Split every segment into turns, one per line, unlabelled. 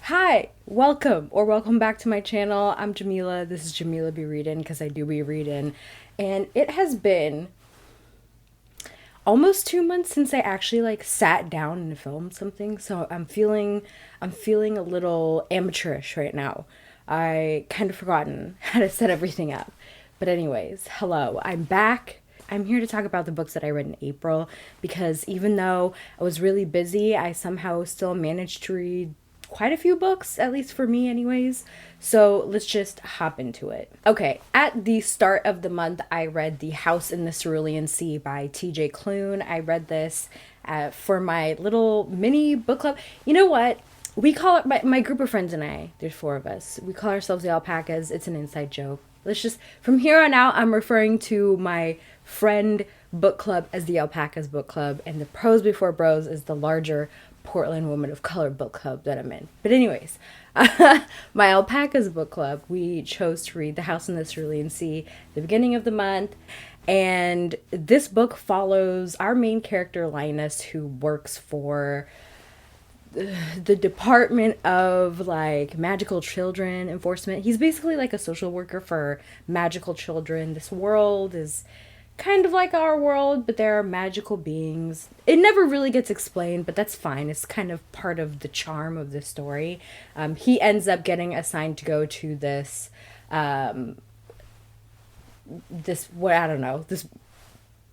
Hi, welcome back to my channel. I'm Jamila. This is Jamila Be Readin' because I do be reading. And it has been almost 2 months since I actually sat down and filmed something. So I'm feeling a little amateurish right now. I kind of forgotten how to set everything up. But anyways, hello. I'm back. I'm here to talk about the books that I read in April because even though I was really busy, I somehow still managed to read quite a few books, at least for me anyways. So let's just hop into it. Okay, at the start of the month, I read The House in the Cerulean Sea by TJ Klune. I read this for my little mini book club. You know what? We call it, my group of friends and I, there's 4 of us, we call ourselves the alpacas. It's an inside joke. Let's just, from here on out, I'm referring to my friend book club as the Alpacas book club, and the Pros Before Bros is the larger Portland Woman of Color book club that I'm in. But anyways, my Alpacas book club, we chose to read The House in the Cerulean Sea at the beginning of the month. And this book follows our main character, Linus, who works for the Department of Magical Children Enforcement. He's basically like a social worker for magical children. This world is kind of like our world, but there are magical beings. It never really gets explained, but that's fine. It's kind of part of the charm of the story. He ends up getting assigned to go to this this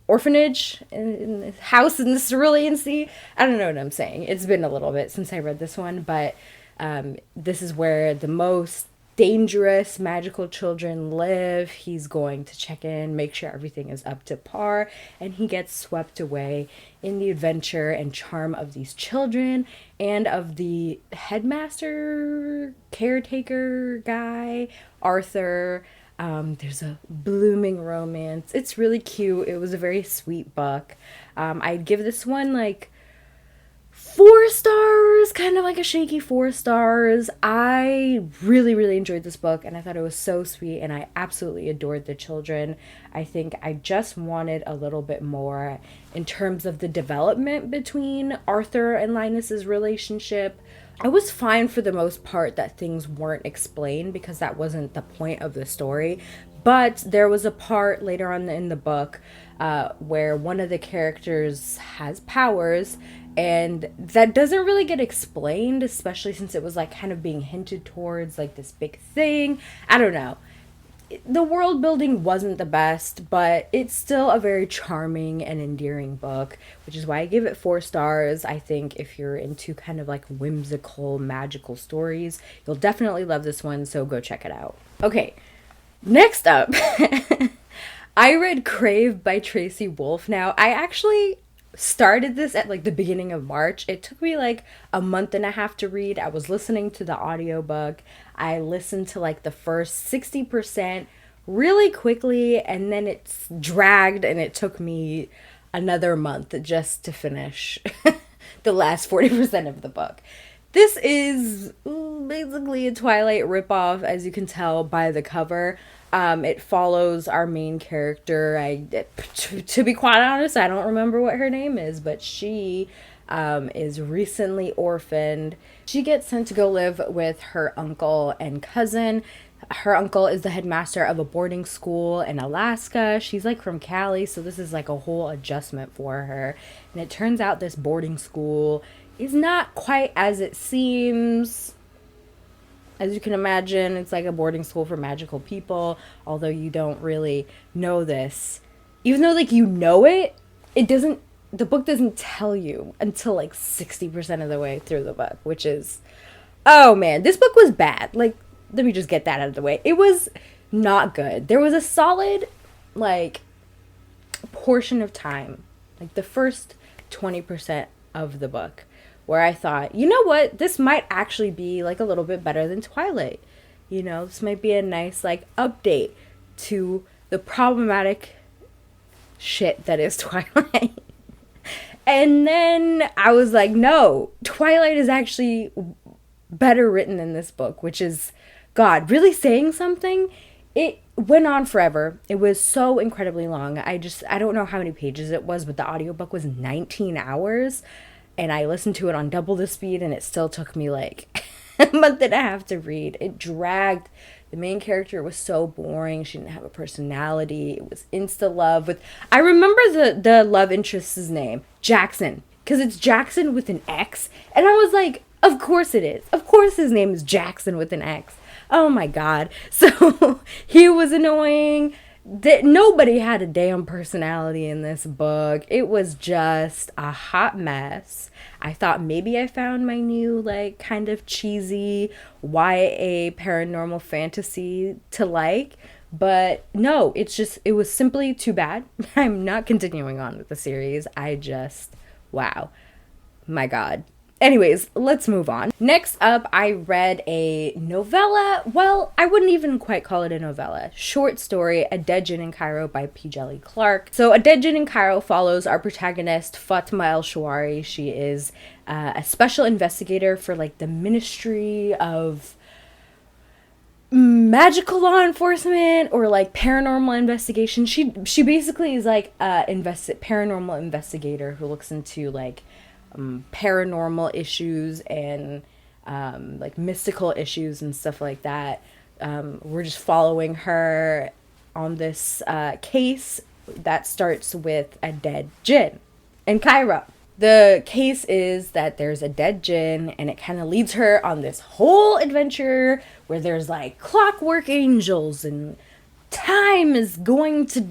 orphanage in this house in the Cerulean Sea. I don't know what I'm saying. It's been a little bit since I read this one, but this is where the most dangerous magical children live. He's going to check in, make sure everything is up to par, and he gets swept away in the adventure and charm of these children and of the headmaster, caretaker guy, Arthur. There's a blooming romance. It's really cute. It was a very sweet book. I'd give this one 4 stars, kind of like a shaky 4 stars. I really, really enjoyed this book, and I thought it was so sweet, and I absolutely adored the children. I think I just wanted a little bit more in terms of the development between Arthur and Linus's relationship. I was fine for the most part that things weren't explained because that wasn't the point of the story. But there was a part later on in the book where one of the characters has powers, and that doesn't really get explained, especially since it was kind of being hinted towards this big thing. I don't know. The world building wasn't the best, but it's still a very charming and endearing book, which is why I give it 4 stars. I think if you're into kind of whimsical, magical stories, you'll definitely love this one, so go check it out. Okay, next up, I read Crave by Tracy Wolff. Now, I actually started this at the beginning of March. It took me a month and a half to read. I was listening to the audiobook. I listened to the first 60% really quickly, and then it's dragged, and it took me another month just to finish the last 40% of the book. This is basically a Twilight ripoff, as you can tell by the cover. It follows our main character. To be quite honest, I don't remember what her name is, but she is recently orphaned. She gets sent to go live with her uncle and cousin. Her uncle is the headmaster of a boarding school in Alaska. She's from Cali, so this is a whole adjustment for her. And it turns out this boarding school is not quite as it seems. As you can imagine, it's a boarding school for magical people, although you don't really know this. Even though you know it, the book doesn't tell you until 60% of the way through the book, which is, oh man, this book was bad. Let me just get that out of the way. It was not good. There was a solid portion of time, the first 20% of the book, where I thought, you know what, this might actually be a little bit better than Twilight. This might be a nice update to the problematic shit that is Twilight. And then I was no, Twilight is actually better written than this book, which is, God, really saying something. It went on forever. It was so incredibly long. I don't know how many pages it was, but the audiobook was 19 hours. And I listened to it on double the speed, and it still took me a month and a half to read. It dragged. The main character was so boring. She didn't have a personality. It was insta love with. I remember the love interest's name, Jackson, because it's Jackson with an X, and I was like, of course it is. Of course his name is Jackson with an X. Oh my god. So he was annoying. That nobody had a damn personality in this book. It was just a hot mess. I thought maybe I found my new, like, kind of cheesy YA paranormal fantasy to like, but no, it was simply too bad. I'm not continuing on with the series. Wow, my god. Anyways, let's move on. Next up, I read a novella. Well, I wouldn't even quite call it a novella. Short story, A Dead Djinn in Cairo by P. Djèlí Clark. So A Dead Djinn in Cairo follows our protagonist, Fatma El-Shawari. She is a special investigator for like the Ministry of Magical Law Enforcement or like paranormal investigation. She basically is like a paranormal investigator who looks into like paranormal issues and like mystical issues and stuff like that. We're just following her on this case that starts with a dead djinn in Cairo. The case is that there's a dead djinn, and it kind of leads her on this whole adventure where there's like clockwork angels and time is going to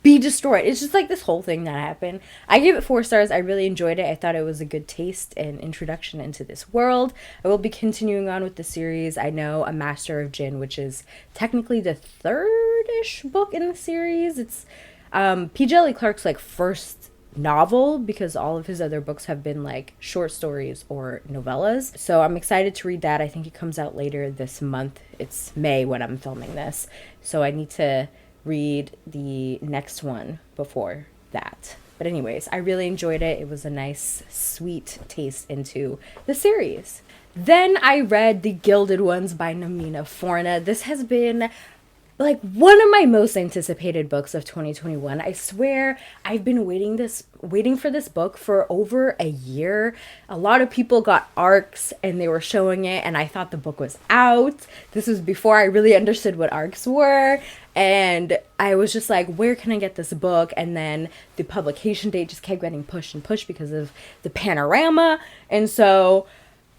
be destroyed. It's just like this whole thing that happened. I gave it 4 stars. I really enjoyed it. I thought it was a good taste and introduction into this world. I will be continuing on with the series. I know A Master of Djinn, which is technically the 3rd-ish book in the series. It's P. Djèlí Clark's like first novel, because all of his other books have been like short stories or novellas. So I'm excited to read that. I think it comes out later this month. It's May when I'm filming this. So I need to read the next one before that. But anyways, I really enjoyed it. It was a nice, sweet taste into the series. Then I read The Gilded Ones by Namina Forna. This has been like one of my most anticipated books of 2021. I swear I've been waiting for this book for over a year. A lot of people got ARCs and they were showing it, and I thought the book was out. This was before I really understood what ARCs were, and I was just like, where can I get this book? And then the publication date just kept getting pushed and pushed because of the panorama, and so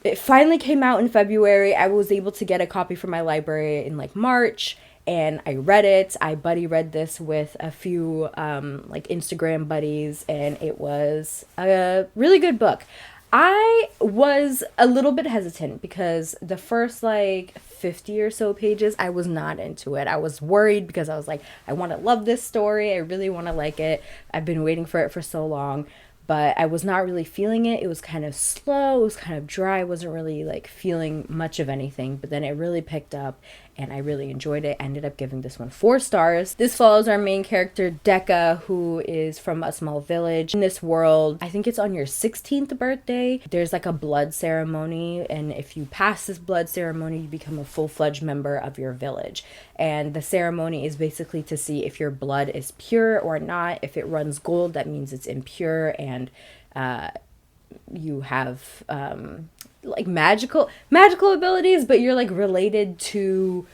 it finally came out in February. I was able to get a copy from my library in like March, and I read it. I buddy read this with a few like Instagram buddies, and it was a really good book. I was a little bit hesitant because the first like 50 or so pages, I was not into it. I was worried because I was like, I want to love this story. I really want to like it. I've been waiting for it for so long, but I was not really feeling it. It was kind of slow. It was kind of dry. I wasn't really like feeling much of anything, but then it really picked up and I really enjoyed it. I ended up giving this one 4 stars. This follows our main character, Decca, who is from a small village. In this world, I think it's on your 16th birthday, there's like a blood ceremony, and if you pass this blood ceremony, you become a full-fledged member of your village. And the ceremony is basically to see if your blood is pure or not. If it runs gold, that means it's impure, and you have like magical abilities, but you're like related to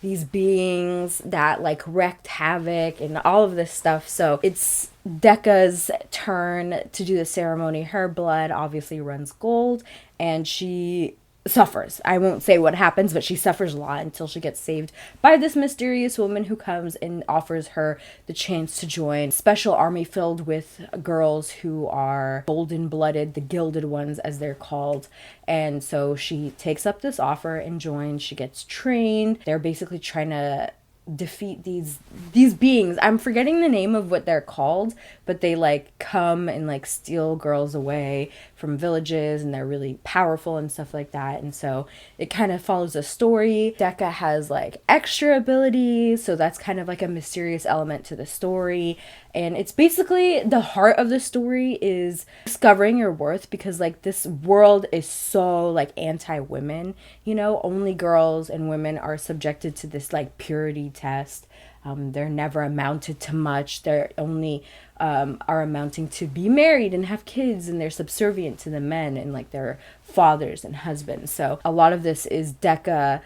these beings that like wreaked havoc and all of this stuff. So it's Decca's turn to do the ceremony. Her blood obviously runs gold, and she suffers. I won't say what happens, but she suffers a lot until she gets saved by this mysterious woman who comes and offers her the chance to join a special army filled with girls who are golden-blooded, the Gilded Ones as they're called. And so she takes up this offer and joins. She gets trained. They're basically trying to defeat these beings. I'm forgetting the name of what they're called, but they like come and like steal girls away from villages, and they're really powerful and stuff like that. And so it kind of follows a story. Decca has like extra abilities, so that's kind of like a mysterious element to the story. And it's basically the heart of the story is discovering your worth, because like this world is so like anti-women, you know, only girls and women are subjected to this like purity test. They're never amounted to much. They're only are amounting to be married and have kids, and they're subservient to the men and like their fathers and husbands. So a lot of this is Decca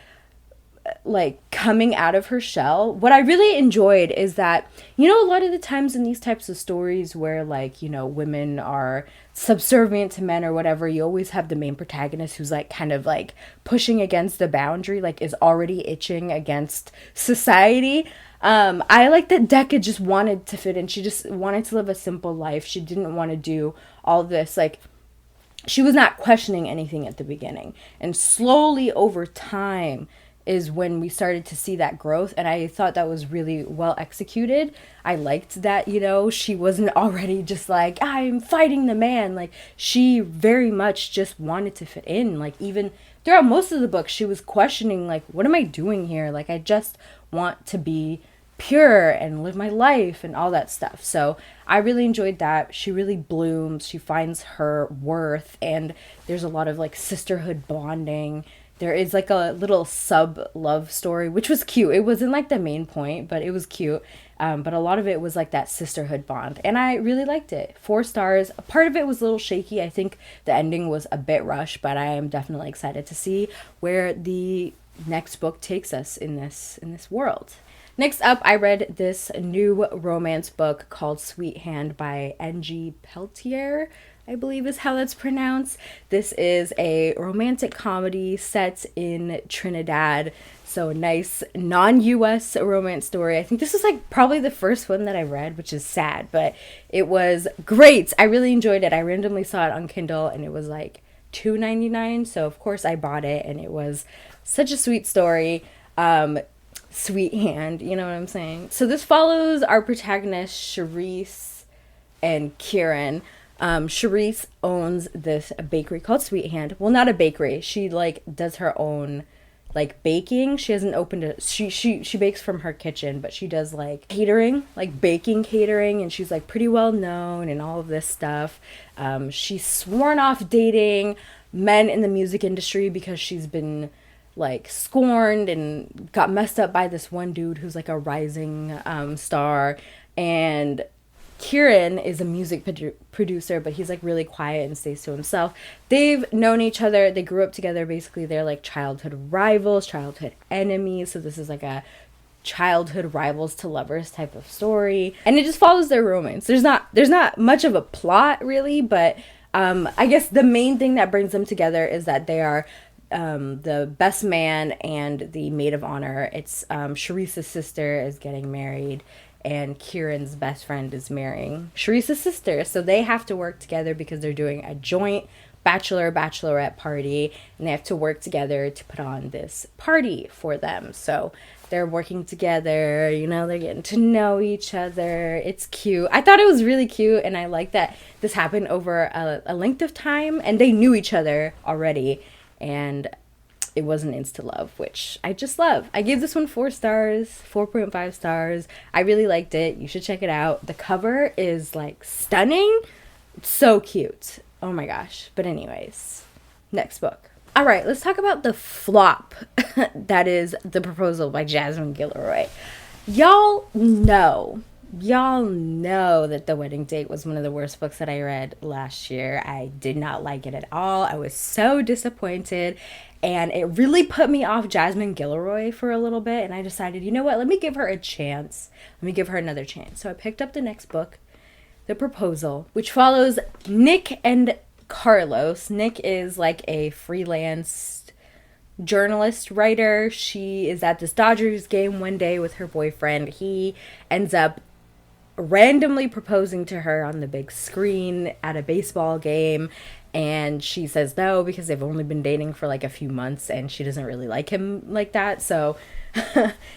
like coming out of her shell. What I really enjoyed is that, you know, a lot of the times in these types of stories where like, you know, women are subservient to men or whatever, you always have the main protagonist who's like kind of like pushing against the boundary, like is already itching against society. I like that Decca just wanted to fit in. She just wanted to live a simple life. She didn't want to do all this. Like, she was not questioning anything at the beginning. And slowly over time is when we started to see that growth, and I thought that was really well executed. I liked that, you know, she wasn't already just like, I'm fighting the man. Like, she very much just wanted to fit in. Like, even throughout most of the book, she was questioning, like, what am I doing here? Like, I just want to be pure and live my life and all that stuff. So I really enjoyed that. She really blooms. She finds her worth, and there's a lot of like sisterhood bonding. There is like a little sub love story, which was cute. It wasn't like the main point, but it was cute. But a lot of it was like that sisterhood bond, and I really liked it. 4 stars. Part of it was a little shaky. I think the ending was a bit rushed, but I am definitely excited to see where the next book takes us in this world. Next up, I read this new romance book called Sweethand by Angie Peltier, I believe is how that's pronounced. This is a romantic comedy set in Trinidad. So a nice non-US romance story. I think this was like probably the first one that I read, which is sad, but it was great. I really enjoyed it. I randomly saw it on Kindle and it was like $2.99. So of course I bought it, and it was such a sweet story. Sweethand, you know what I'm saying? So this follows our protagonist, Charisse and Kieran. Charisse owns this bakery called Sweethand. Well, not a bakery. She like does her own like baking. She hasn't opened a she bakes from her kitchen, but she does like catering, like baking catering, and she's like pretty well known and all of this stuff. She's sworn off dating men in the music industry because she's been like scorned and got messed up by this one dude who's like a rising star. And Kieran is a music producer, but he's like really quiet and stays to himself. They've known each other. They grew up together. Basically, they're like childhood rivals, childhood enemies. So this is like a childhood rivals to lovers type of story, and it just follows their romance. There's not much of a plot really, but I guess the main thing that brings them together is that they are the best man and the maid of honor. It's Charisse's sister is getting married, and Kieran's best friend is marrying Charisse's sister. So they have to work together because they're doing a joint bachelorette party, and they have to work together to put on this party for them. So they're working together, you know, they're getting to know each other. It's cute. I thought it was really cute, and I like that this happened over a length of time, and they knew each other already, and it wasn't insta love, which I just love. I gave this one 4 stars, 4.5 stars. I really liked it. You should check it out. The cover is like stunning. It's so cute. Oh my gosh. But anyways, next book. All right, let's talk about the flop that is The Proposal by Jasmine Gilroy. Y'all know that The Wedding Date was one of the worst books that I read last year. I did not like it at all. I was so disappointed, and it really put me off Jasmine Gilroy for a little bit, and I decided, you know what, let me give her a chance. Let me give her another chance. So I picked up the next book, The Proposal, which follows Nick and Carlos. Nick is like a freelance journalist writer. She is at this Dodgers game one day with her boyfriend. He ends up randomly proposing to her on the big screen at a baseball game, and she says no because they've only been dating for like a few months and she doesn't really like him like that. So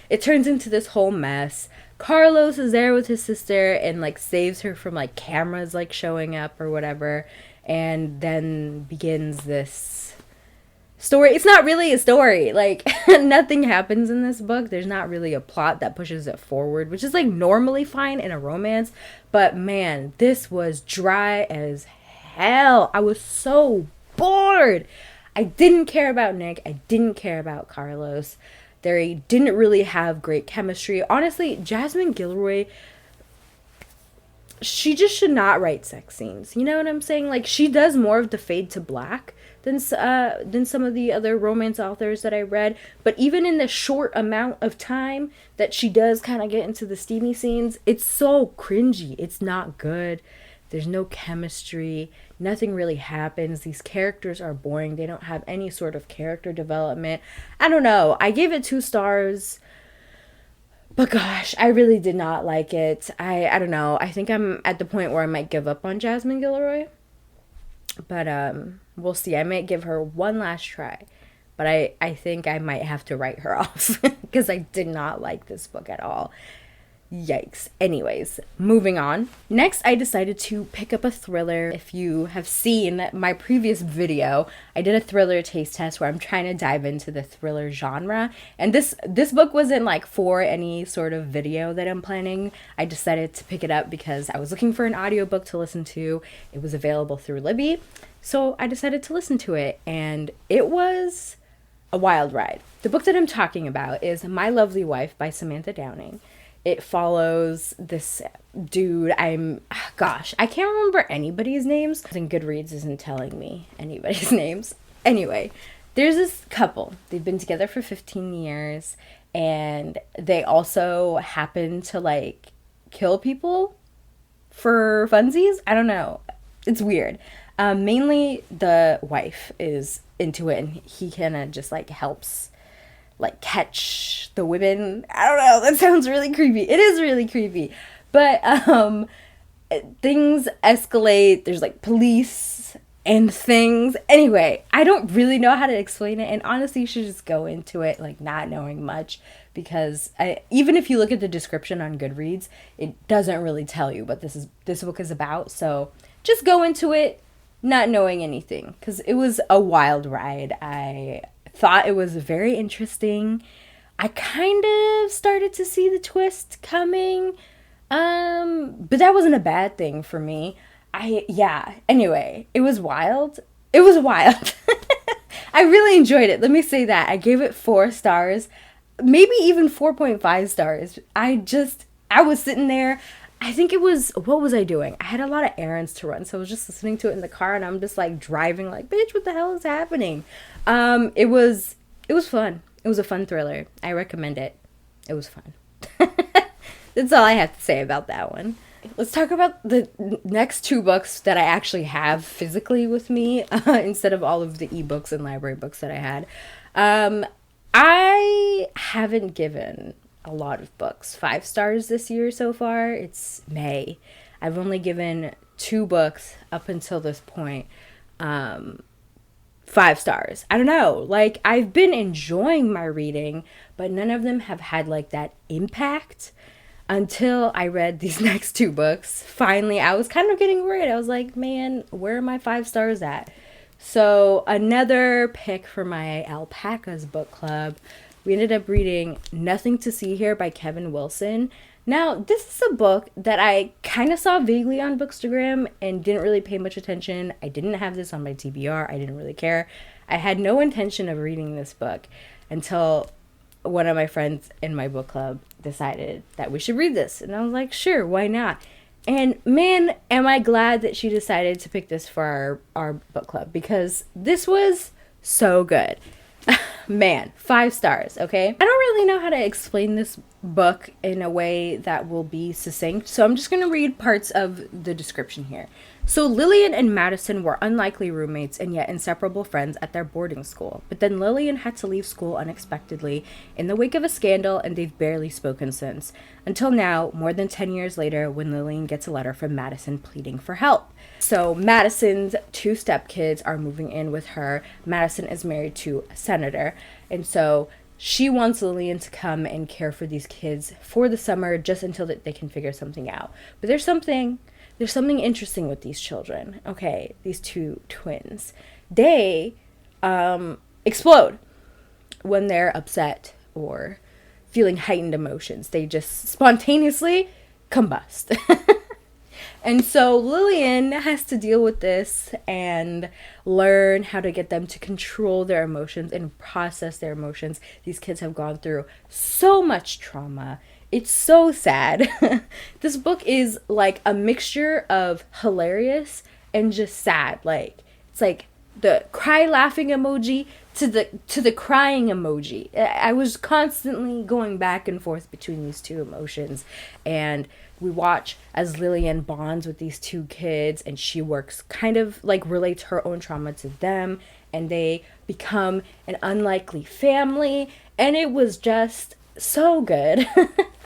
it turns into this whole mess. Carlos is there with his sister and like saves her from like cameras like showing up or whatever, and then begins this story. It's not really a story. Like, nothing happens in this book. There's not really a plot that pushes it forward, which is like normally fine in a romance. But man, this was dry as hell. I was so bored. I didn't care about Nick. I didn't care about Carlos. They didn't really have great chemistry. Honestly, Jasmine Gilroy, she just should not write sex scenes. You know what I'm saying? Like, she does more of the fade to black than some of the other romance authors that I read. But even in the short amount of time that she does kind of get into the steamy scenes, it's so cringy. It's not good. There's no chemistry. Nothing really happens. These characters are boring. They don't have any sort of character development. I don't know. I gave it 2 stars. But gosh, I really did not like it. I don't know. I think I'm at the point where I might give up on Jasmine Guillory. But we'll see. I might give her one last try. But I think I might have to write her off because I did not like this book at all. Yikes. Anyways, moving on. Next, I decided to pick up a thriller. If you have seen my previous video, I did a thriller taste test where I'm trying to dive into the thriller genre. And this book wasn't like for any sort of video that I'm planning. I decided to pick it up because I was looking for an audiobook to listen to. It was available through Libby. So I decided to listen to it, and it was a wild ride. The book that I'm talking about is My Lovely Wife by Samantha Downing. It follows this dude. I can't remember anybody's names. And Goodreads isn't telling me anybody's names. Anyway, there's this couple. They've been together for 15 years. And they also happen to, like, kill people for funsies. I don't know. It's weird. Mainly the wife is into it. And he kind of just, like, helps like catch the women. I don't know, that sounds really creepy. It is really creepy. But things escalate. There's like police and things. Anyway, I don't really know how to explain it, and honestly you should just go into it like not knowing much, because even if you look at the description on Goodreads, it doesn't really tell you what this book is about. So just go into it not knowing anything, because it was a wild ride. I thought it was very interesting. I kind of started to see the twist coming, but that wasn't a bad thing for me. Anyway, it was wild. It was wild. I really enjoyed it. Let me say that. I gave it 4 stars, maybe even 4.5 stars. I was sitting there. I think what was I doing? I had a lot of errands to run, so I was just listening to it in the car, and I'm just like driving like, bitch, what the hell is happening? It was fun. It was a fun thriller. I recommend it. It was fun. That's all I have to say about that one. Let's talk about the next 2 books that I actually have physically with me, instead of all of the ebooks and library books that I had. I haven't given a lot of books 5 stars this year so far. It's May. I've only given 2 books up until this point 5 stars. I don't know. Like, I've been enjoying my reading, but none of them have had like that impact until I read these next 2 books. Finally, I was kind of getting worried. I was like, man, where are my 5 stars at? So another pick for my Alpacas book club. We ended up reading Nothing to See Here by Kevin Wilson. Now, this is a book that I kind of saw vaguely on Bookstagram and didn't really pay much attention. I didn't have this on my TBR. I didn't really care. I had no intention of reading this book until one of my friends in my book club decided that we should read this. And I was like, sure, why not? And man, am I glad that she decided to pick this for our book club, because this was so good. Man, 5 stars, okay? I don't really know how to explain this book in a way that will be succinct, so I'm just going to read parts of the description here. So Lillian and Madison were unlikely roommates and yet inseparable friends at their boarding school. But then Lillian had to leave school unexpectedly in the wake of a scandal, and they've barely spoken since. Until now, more than 10 years later, when Lillian gets a letter from Madison pleading for help. So Madison's 2 stepkids are moving in with her. Madison is married to a senator, and so she wants Lillian to come and care for these kids for the summer just until they can figure something out. But there's something interesting with these children. Okay, these 2 twins. They explode when they're upset or feeling heightened emotions. They just spontaneously combust. And so Lillian has to deal with this and learn how to get them to control their emotions and process their emotions. These kids have gone through so much trauma. It's so sad. This book is like a mixture of hilarious and just sad. Like, it's like the cry laughing emoji to the crying emoji. I was constantly going back and forth between these two emotions, and we watch as Lillian bonds with these two kids, and she works kind of like relates her own trauma to them, and they become an unlikely family, and it was just so good.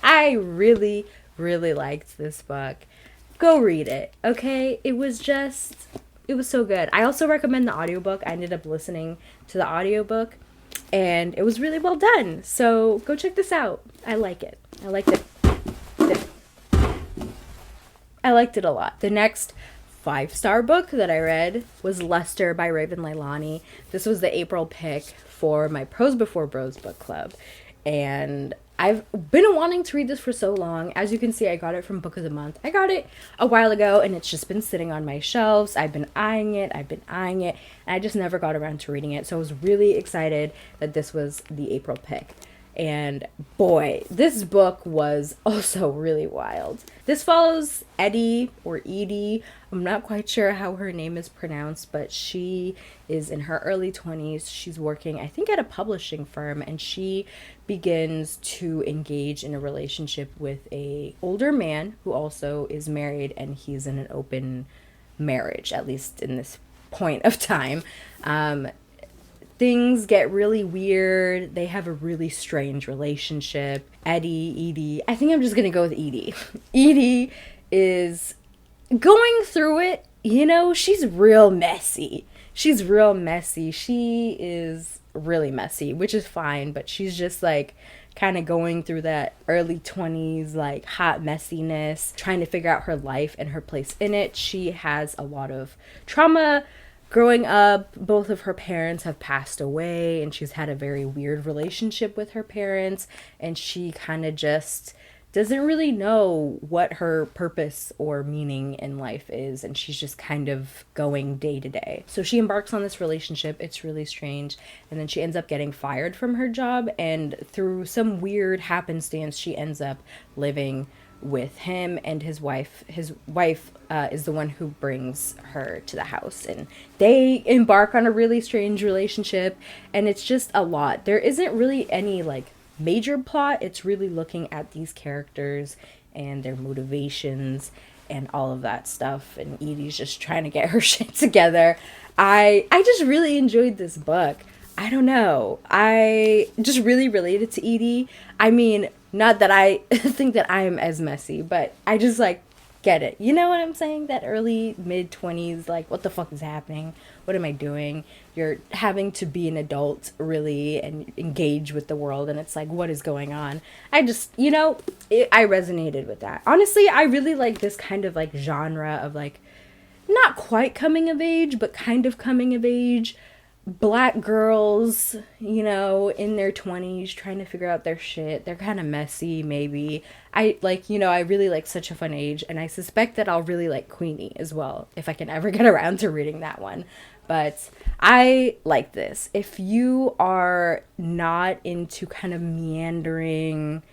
I really, really liked this book. Go read it, okay? It was so good. I also recommend the audiobook. I ended up listening to the audiobook, and it was really well done. So go check this out. I like it. I liked it. I liked it a lot. The next 5-star book that I read was Lester by Raven Leilani. This was the April pick for my Pros Before Bros book club. And I've been wanting to read this for so long. As you can see, I got it from Book of the Month. I got it a while ago, and it's just been sitting on my shelves. I've been eyeing it, and I just never got around to reading it. So I was really excited that this was the April pick. And boy, this book was also really wild. This follows Eddie or Edie. I'm not quite sure how her name is pronounced, but she is in her early 20s. She's working, I think, at a publishing firm, and she begins to engage in a relationship with a older man who also is married, and he's in an open marriage, at least in this point of time. Things get really weird. They have a really strange relationship. Edie, I think I'm just gonna go with Edie. Edie is going through it. You know, she's real messy. She is really messy, which is fine, but she's just like kind of going through that early 20s, like hot messiness, trying to figure out her life and her place in it. She has a lot of trauma. Growing up, both of her parents have passed away, and she's had a very weird relationship with her parents, and she kind of just doesn't really know what her purpose or meaning in life is, and she's just kind of going day to day. So she embarks on this relationship. It's really strange, and then she ends up getting fired from her job, and through some weird happenstance, she ends up living with him and his wife. His wife is the one who brings her to the house, and they embark on a really strange relationship, and it's just a lot. There isn't really any like major plot. It's really looking at these characters and their motivations and all of that stuff, and Edie's just trying to get her shit together. I just really enjoyed this book. I don't know. I just really related to Edie. I mean, not that I think that I am as messy, but I just like get it. You know what I'm saying? That early mid-20s, like, what the fuck is happening? What am I doing? You're having to be an adult, really, and engage with the world, and it's like, what is going on? I just, I resonated with that. Honestly, I really like this kind of, like, genre of, like, not quite coming of age, but kind of coming of age. Black girls, in their 20s trying to figure out their shit. They're kind of messy, maybe. I really like Such a Fun Age, and I suspect that I'll really like Queenie as well, if I can ever get around to reading that one. But I like this. If you are not into kind of meandering,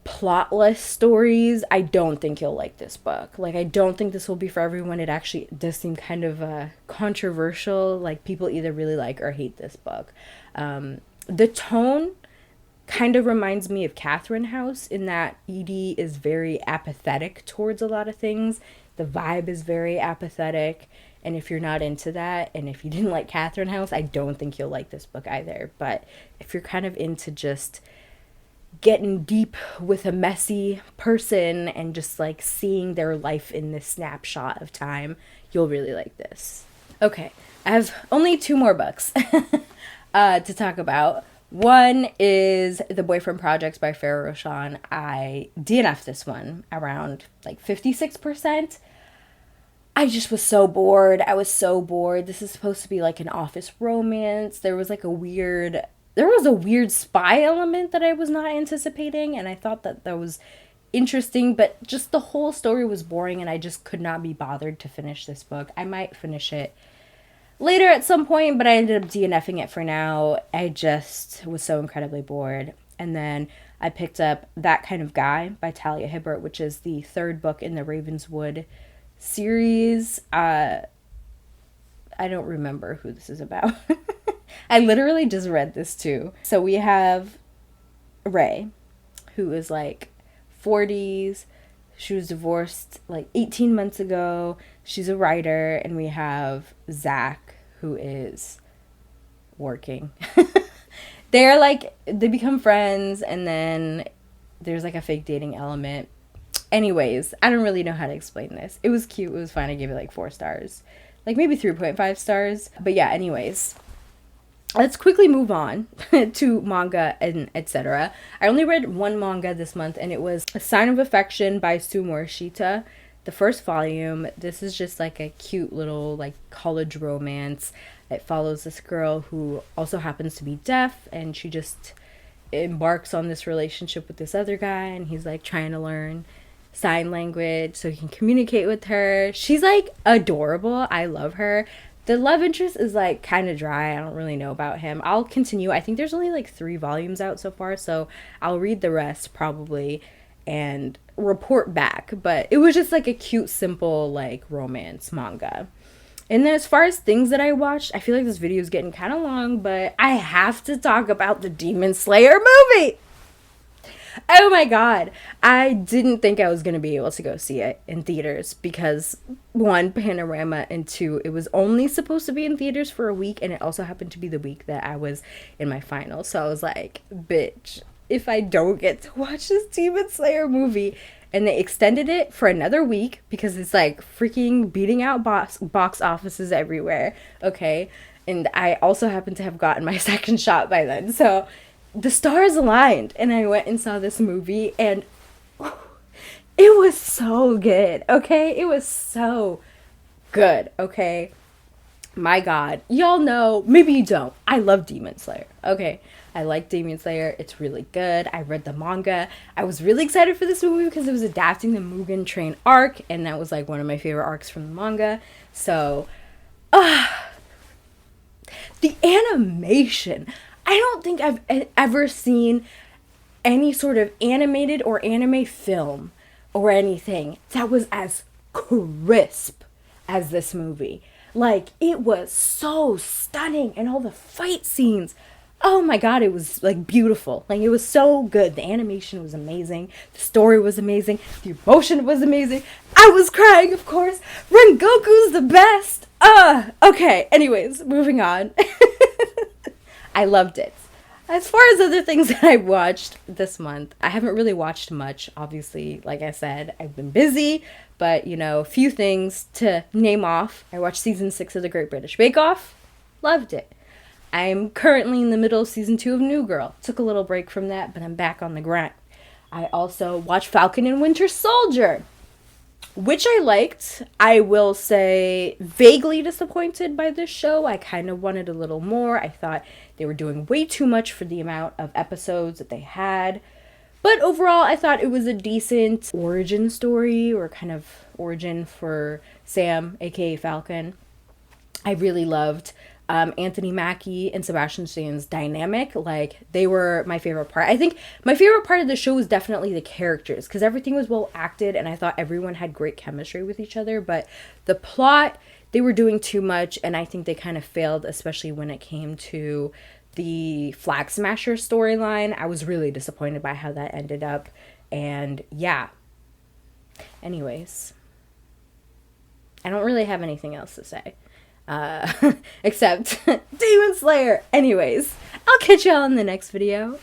plotless stories, I don't think you'll like this book. Like, I don't think this will be for everyone. It actually does seem kind of controversial. Like, people either really like or hate this book. The tone kind of reminds me of Catherine House in that Edie is very apathetic towards a lot of things. The vibe is very apathetic. And if you're not into that, and if you didn't like Catherine House, I don't think you'll like this book either. But if you're kind of into just getting deep with a messy person and just like seeing their life in this snapshot of time, you'll really like this. Okay, I have only 2 more books to talk about. One is The Boyfriend Projects by Farrah Roshan. I DNF'd this one around like 56%. I just was so bored. I was so bored. This is supposed to be like an office romance. There was a weird spy element that I was not anticipating, and I thought that was interesting, but just the whole story was boring and I just could not be bothered to finish this book. I might finish it later at some point, but I ended up DNFing it for now. I just was so incredibly bored. And then I picked up That Kind of Guy by Talia Hibbert, which is the third book in the Ravenswood series. I don't remember who this is about. I literally just read this too. So we have Ray, who is like 40s. She was divorced like 18 months ago. She's a writer. And we have Zach, who is working. They become friends, and then there's like a fake dating element. Anyways, I don't really know how to explain this. It was cute. It was fine. I gave it like 4 stars. Like maybe 3.5 stars. But yeah, anyways. Let's quickly move on to manga and etc. I only read one manga this month, and it was A Sign of Affection by Sumor Shita, the first volume. This is just like a cute little like college romance. It follows this girl who also happens to be deaf, and she just embarks on this relationship with this other guy, and he's like trying to learn sign language so he can communicate with her. She's like adorable. I love her. The love interest is like kind of dry. I don't really know about him. I'll continue. I think there's only like 3 volumes out so far, so I'll read the rest probably and report back. But it was just like a cute, simple like romance manga. And then as far as things that I watched, I feel like this video is getting kind of long, but I have to talk about the Demon Slayer movie. Oh my god. I didn't think I was going to be able to go see it in theaters because 1, Panorama, and 2, it was only supposed to be in theaters for a week, and it also happened to be the week that I was in my finals. So I was like, bitch, if I don't get to watch this Demon Slayer movie. And they extended it for another week because it's like freaking beating out box offices everywhere. Okay. And I also happened to have gotten my second shot by then. So the stars aligned, and I went and saw this movie, and it was so good. Okay. It was so good. Okay. My god. Y'all know, maybe you don't. I love Demon Slayer. Okay. I like Demon Slayer. It's really good. I read the manga. I was really excited for this movie because it was adapting the Mugen Train arc, and that was like one of my favorite arcs from the manga. So, the animation. I don't think I've ever seen any sort of animated or anime film or anything that was as crisp as this movie. Like, it was so stunning, and all the fight scenes. Oh my god, it was like beautiful. Like, it was so good. The animation was amazing. The story was amazing. The emotion was amazing. I was crying, of course. Rengoku's the best. Okay. Anyways, moving on. I loved it. As far as other things that I watched this month, I haven't really watched much. Obviously, like I said, I've been busy. But, you know, a few things to name off. I watched season 6 of The Great British Bake Off. Loved it. I'm currently in the middle of season 2 of New Girl. Took a little break from that, but I'm back on the grind. I also watched Falcon and Winter Soldier, which I liked. I will say vaguely disappointed by this show. I kind of wanted a little more. I thought they were doing way too much for the amount of episodes that they had. But overall, I thought it was a decent origin story, or kind of origin for Sam, aka Falcon. I really loved Anthony Mackie and Sebastian Stan's dynamic. Like, they were my favorite part. I think my favorite part of the show was definitely the characters, because everything was well acted, and I thought everyone had great chemistry with each other. But the plot, they were doing too much, and I think they kind of failed, especially when it came to the Flag Smasher storyline. I was really disappointed by how that ended up. And yeah. Anyways, I don't really have anything else to say. Except Demon Slayer. Anyways, I'll catch y'all in the next video.